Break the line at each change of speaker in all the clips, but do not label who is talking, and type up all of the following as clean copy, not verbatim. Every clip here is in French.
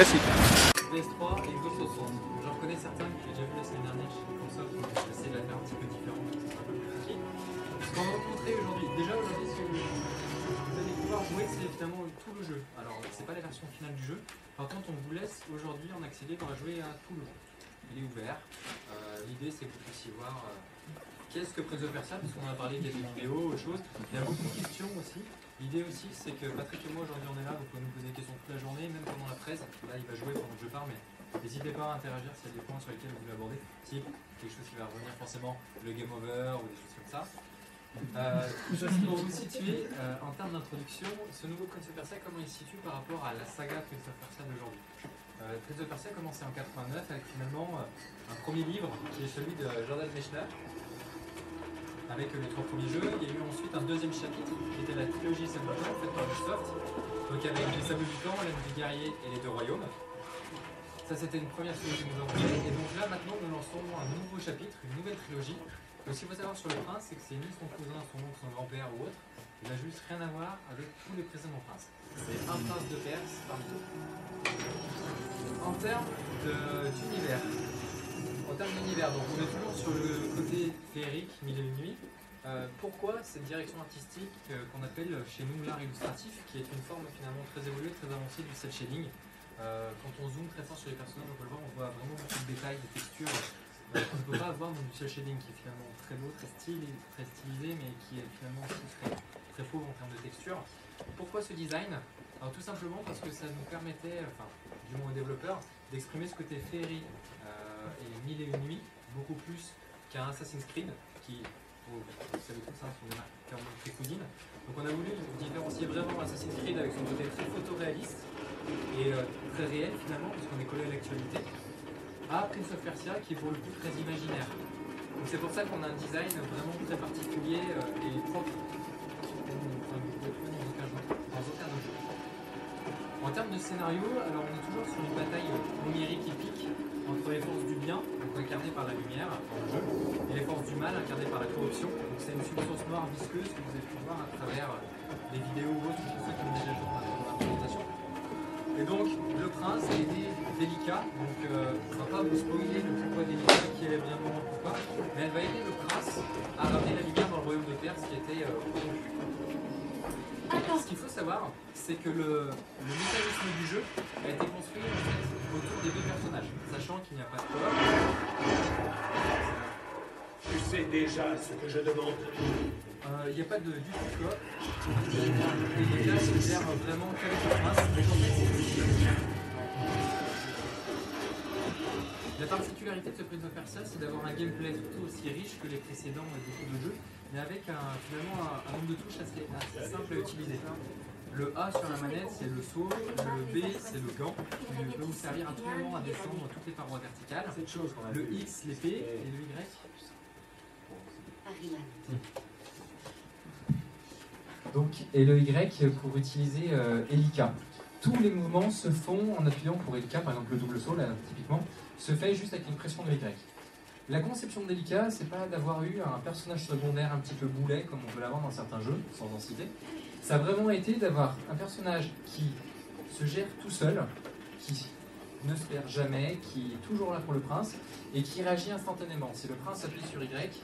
classique.
PS3 et Ghost of Swords. J'en connais certains que j'ai déjà vu la semaine dernière chez Microsoft, donc je vais essayer de la faire un petit peu différente, c'est un peu plus compliqué. Ce qu'on va vous montrer aujourd'hui, déjà aujourd'hui, ce que vous allez pouvoir jouer, c'est finalement tout le jeu. Alors, c'est pas la version finale du jeu, par contre, on vous laisse aujourd'hui en accéder quand on va jouer à tout le jeu. Il est ouvert. L'idée, c'est que vous puissiez voir qu'est-ce que Prince of Persia, parce qu'on a parlé des vidéos, autre chose. Il y a beaucoup de questions aussi. L'idée aussi, c'est que Patrick et moi, aujourd'hui, on est là, vous pouvez nous poser des questions toute la journée, même pendant la presse. Là, il va jouer pendant que je parle, mais n'hésitez pas à interagir s'il y a des points sur lesquels vous voulez aborder. Si quelque chose qui va revenir forcément, le game over ou des choses comme ça. Juste pour vous situer, en termes d'introduction, ce nouveau Prince of Persia, comment il se situe par rapport à la saga Prince of Persia d'aujourd'hui. Prince of Persia a commencé en 89 avec finalement un premier livre qui est celui de Jordan Mechner, avec les 3 premiers jeux. Il y a eu ensuite un deuxième chapitre qui était la trilogie Sable du Temps faite par Ubisoft, donc avec les Sables du Temps, l'âme du guerrier et les 2 royaumes. Ça, c'était une première trilogie que nous avons fait, et donc là maintenant nous lançons un nouveau chapitre, une nouvelle trilogie. Donc ce qu'il faut savoir sur le prince, c'est que c'est ni son cousin, son oncle, son grand-père ou autre. Il n'a juste rien à voir avec tous les précédents princes. C'est un prince de Perse parmi d'autres. En termes d'univers, donc on est toujours sur le côté féerique, mille et une nuits. Pourquoi cette direction artistique qu'on appelle chez nous l'art illustratif, qui est une forme finalement très évoluée, très avancée du cel shading. Quand on zoome très fort sur les personnages, on peut le voir, on voit vraiment beaucoup de détails, de textures. On ne peut pas avoir dans du cel shading qui est finalement très beau, très stylisé, mais qui est finalement aussi très fauve en termes de texture. Pourquoi ce design? Alors tout simplement parce que ça nous permettait, enfin du moins aux développeurs, d'exprimer ce côté féerie et mille et une nuits, beaucoup plus qu'un Assassin's Creed, qui, vous savez tous, sont des marques clairement très cousines. Donc on a voulu différencier vraiment Assassin's Creed avec son côté très photoréaliste et très réel finalement, puisqu'on est collé à l'actualité, à Prince of Persia qui est pour le coup très imaginaire. Donc c'est pour ça qu'on a un design vraiment très particulier et propre dans aucun jeu. En termes de scénario, alors on est toujours sur une bataille numérique épique entre les forces du bien, donc incarnées par la lumière dans le jeu, et les forces du mal incarnées par la corruption. Donc c'est une substance noire visqueuse que vous avez pu voir à travers les vidéos ou autres, pour ceux qui ont déjà joué dans la présentation. Et donc le prince est délicat, donc on ne va pas vous spoiler le pourquoi délicat, qui est bien moment pourquoi, mais elle va aider le prince à ramener la lumière dans le royaume de Perse qui était corrompu. Ce qu'il faut savoir, c'est que le mécanisme du jeu a été construit en fait, autour des 2 personnages, sachant qu'il n'y a pas de coop.
Tu sais déjà ce que je demande.
Il n'y a pas du tout de coop. Et là, c'est clair vraiment qu'avec le prince, mais en fait, la particularité de ce Prince of Persia, c'est d'avoir un gameplay tout aussi riche que les précédents beaucoup de jeux, mais avec finalement un nombre de touches assez simple à utiliser. Le A sur la manette, c'est le saut, le B, c'est le gant, qui peut vous servir à tout moment à descendre toutes les parois verticales. Le X, l'épée, et le Y. Donc, et le Y pour utiliser Elika. Tous les mouvements se font en appuyant pour Elika, par exemple le double saut, là, typiquement, se fait juste avec une pression de Y. La conception d'Elika, c'est pas d'avoir eu un personnage secondaire un petit peu boulet, comme on peut l'avoir dans certains jeux, sans en citer. Ça a vraiment été d'avoir un personnage qui se gère tout seul, qui ne se perd jamais, qui est toujours là pour le prince, et qui réagit instantanément. Si le prince appuie sur Y,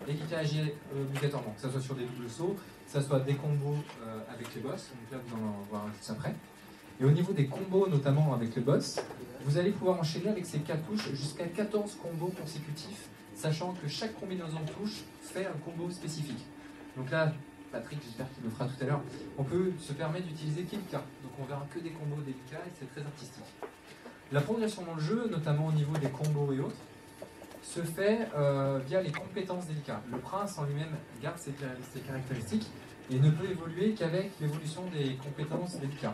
Elika agit obligatoirement, que ce soit sur des doubles sauts, que ce soit des combos avec les boss, donc là vous en voir juste après. Et au niveau des combos, notamment avec le boss, vous allez pouvoir enchaîner avec ces 4 touches jusqu'à 14 combos consécutifs, sachant que chaque combinaison de touches fait un combo spécifique. Donc là, Patrick, j'espère qu'il le fera tout à l'heure, on peut se permettre d'utiliser qu'Elika. Donc on verra que des combos d'Elika et c'est très artistique. La progression dans le jeu, notamment au niveau des combos et autres, se fait via les compétences d'Elika. Le prince en lui-même garde ses caractéristiques et ne peut évoluer qu'avec l'évolution des compétences d'Elika.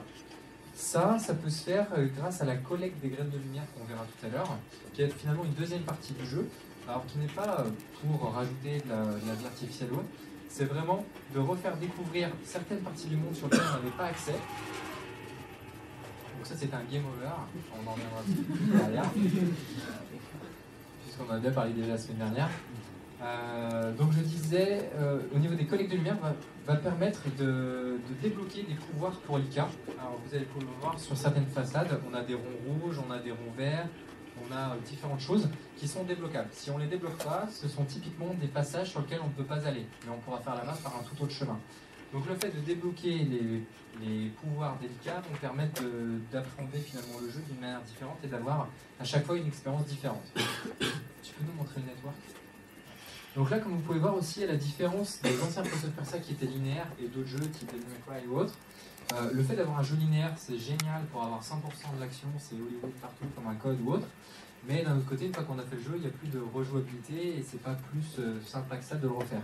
Ça peut se faire grâce à la collecte des graines de lumière qu'on verra tout à l'heure, qui est finalement une deuxième partie du jeu, alors qui n'est pas pour rajouter de la vie artificielle ou autre, c'est vraiment de refaire découvrir certaines parties du monde sur lesquelles on n'avait pas accès. Donc ça c'est un game over, on en reviendra plus derrière, puisqu'on en a bien parlé déjà la semaine dernière. Donc je disais disais, au niveau des collègues de lumière, va permettre de débloquer des pouvoirs pour Elika. Alors vous allez pouvoir voir sur certaines façades, on a des ronds rouges, on a des ronds verts, on a différentes choses qui sont débloquables. Si on ne les débloque pas, ce sont typiquement des passages sur lesquels on ne peut pas aller, mais on pourra faire la masse par un tout autre chemin. Donc le fait de débloquer les pouvoirs d'Elika vont permettre d'appréhender finalement le jeu d'une manière différente et d'avoir à chaque fois une expérience différente. Tu peux nous montrer le network? Donc là, comme vous pouvez voir aussi, à la différence des anciens Prince of Persia qui étaient linéaires et d'autres jeux type Devil May Cry ou autres, le fait d'avoir un jeu linéaire, c'est génial pour avoir 100% de l'action, c'est Hollywood partout comme un code ou autre. Mais d'un autre côté, une fois qu'on a fait le jeu, il n'y a plus de rejouabilité et c'est pas plus simple que ça de le refaire.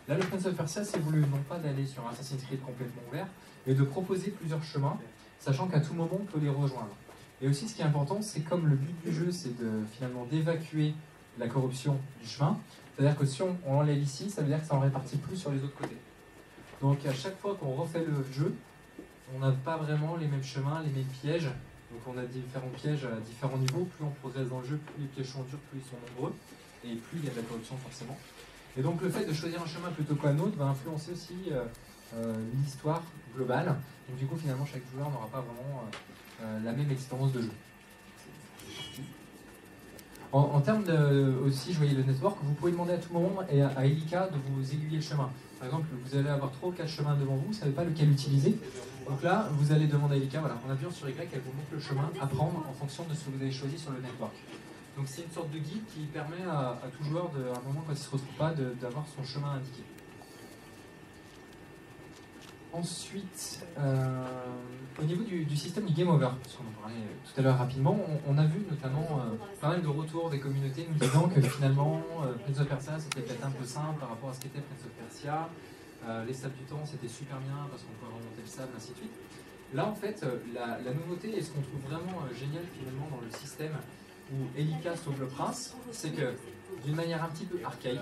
Là, le Prince of Persia, c'est voulu non pas d'aller sur un Assassin's Creed complètement ouvert, mais de proposer plusieurs chemins, sachant qu'à tout moment, on peut les rejoindre. Et aussi, ce qui est important, c'est comme le but du jeu, c'est finalement d'évacuer la corruption du chemin. C'est-à-dire que si on l'enlève ici, ça veut dire que ça en répartit plus sur les autres côtés. Donc à chaque fois qu'on refait le jeu, on n'a pas vraiment les mêmes chemins, les mêmes pièges. Donc on a différents pièges à différents niveaux. Plus on progresse dans le jeu, plus les pièges sont durs, plus ils sont nombreux. Et plus il y a de la corruption forcément. Et donc le fait de choisir un chemin plutôt qu'un autre va influencer aussi l'histoire globale. Donc du coup finalement chaque joueur n'aura pas vraiment la même expérience de jeu. En termes aussi, je voyais le network, vous pouvez demander à tout moment à Elika de vous aiguiller le chemin. Par exemple, vous allez avoir 3 ou 4 chemins devant vous, vous ne savez pas lequel utiliser. Donc là, vous allez demander à Elika, voilà, en appuyant sur Y, elle vous montre le chemin à prendre en fonction de ce que vous avez choisi sur le network. Donc c'est une sorte de guide qui permet à tout joueur, à un moment quand il ne se retrouve pas, d'avoir son chemin indiqué. Ensuite, au niveau du système du Game Over, parce qu'on en parlait tout à l'heure rapidement, on a vu notamment pas mal de retours des communautés nous disant que finalement Prince of Persia c'était peut-être un peu simple par rapport à ce qu'était Prince of Persia, les sables du temps c'était super bien parce qu'on peut remonter le sable, ainsi de suite. Là en fait, la nouveauté et ce qu'on trouve vraiment génial finalement dans le système où Elika sauve le prince, c'est que d'une manière un petit peu archaïque,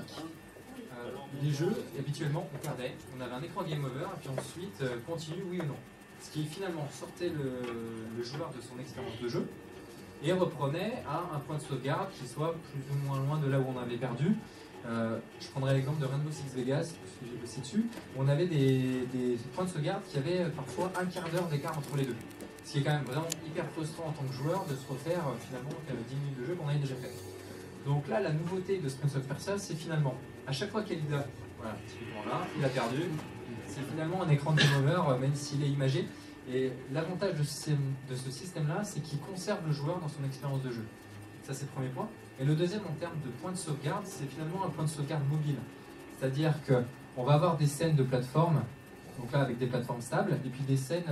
les jeux, habituellement, on perdait, on avait un écran game over, et puis ensuite, continue, oui ou non. Ce qui finalement sortait le joueur de son expérience de jeu, et reprenait à un point de sauvegarde qui soit plus ou moins loin de là où on avait perdu. Je prendrai l'exemple de Rainbow Six Vegas, parce que j'ai bossé dessus, où on avait des points de sauvegarde qui avaient parfois un quart d'heure d'écart entre les deux. Ce qui est quand même vraiment hyper frustrant en tant que joueur de se refaire finalement 10 minutes de jeu qu'on avait déjà fait. Donc là, la nouveauté de Prince of Persia, c'est finalement, à chaque fois qu'Elida, voilà, typiquement là, il a perdu, c'est finalement un écran de game over, même s'il est imagé. Et l'avantage de ce système-là, c'est qu'il conserve le joueur dans son expérience de jeu. Ça, c'est le premier point. Et le deuxième, en termes de point de sauvegarde, c'est finalement un point de sauvegarde mobile. C'est-à-dire qu'on va avoir des scènes de plateforme, donc là avec des plateformes stables, et puis des scènes,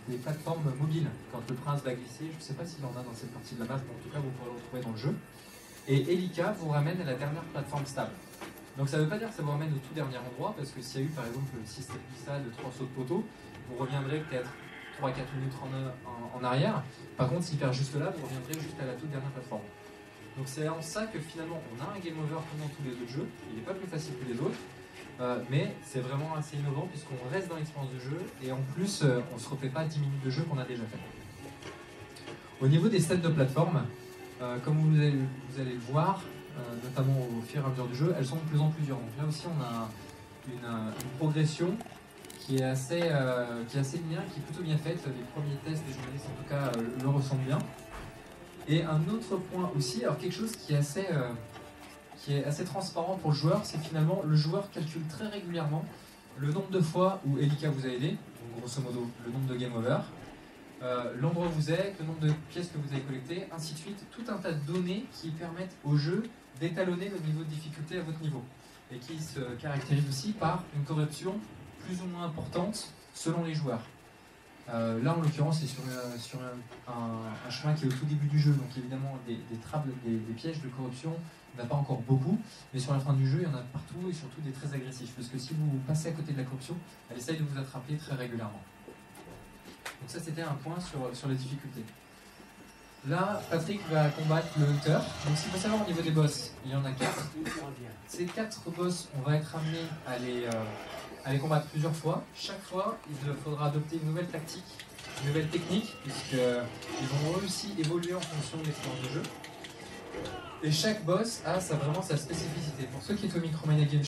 des plateformes mobiles. Quand le prince va glisser, je ne sais pas s'il en a dans cette partie de la map, mais en tout cas, vous pourrez le retrouver dans le jeu. Et Elika vous ramène à la dernière plateforme stable. Donc ça ne veut pas dire que ça vous ramène au tout dernier endroit, parce que s'il y a eu par exemple le système glissade de 3 sauts de poteau, vous reviendrez peut-être 3-4 minutes en arrière. Par contre, s'il perd juste là, vous reviendrez juste à la toute dernière plateforme. Donc c'est en ça que finalement on a un game over comme dans tous les autres jeux. Il n'est pas plus facile que les autres, mais c'est vraiment assez innovant puisqu'on reste dans l'expérience de jeu et en plus on ne se refait pas 10 minutes de jeu qu'on a déjà fait. Au niveau des stades de plateforme, comme vous allez le voir, notamment au fur et à mesure du jeu, elles sont de plus en plus dures. Donc là aussi on a une progression qui est assez linéaire, qui est plutôt bien faite. Les premiers tests des journalistes en tout cas le ressentent bien. Et un autre point aussi, alors quelque chose qui est assez transparent pour le joueur, c'est finalement le joueur calcule très régulièrement le nombre de fois où Elika vous a aidé, donc grosso modo le nombre de game over, l'endroit où vous êtes, le nombre de pièces que vous avez collectées, ainsi de suite, tout un tas de données qui permettent au jeu d'étalonner le niveau de difficulté à votre niveau et qui se caractérise aussi par une corruption plus ou moins importante selon les joueurs. Là en l'occurrence c'est sur un chemin qui est au tout début du jeu, donc évidemment des trappes, des pièges de corruption, il n'y en a pas encore beaucoup, mais sur la fin du jeu il y en a partout et surtout des très agressifs, parce que si vous passez à côté de la corruption, elle essaye de vous attraper très régulièrement. Donc ça c'était un point sur les difficultés. Là Patrick va combattre le Hunter, donc ce qu'il faut savoir au niveau des boss, il y en a 4. Ces 4 boss on va être amené à les combattre plusieurs fois. Chaque fois, il faudra adopter une nouvelle tactique, une nouvelle technique, puisqu'ils vont eux aussi évoluer en fonction de l'expérience de jeu. Et chaque boss a vraiment sa spécificité. Pour ceux qui étaient au Micromania Game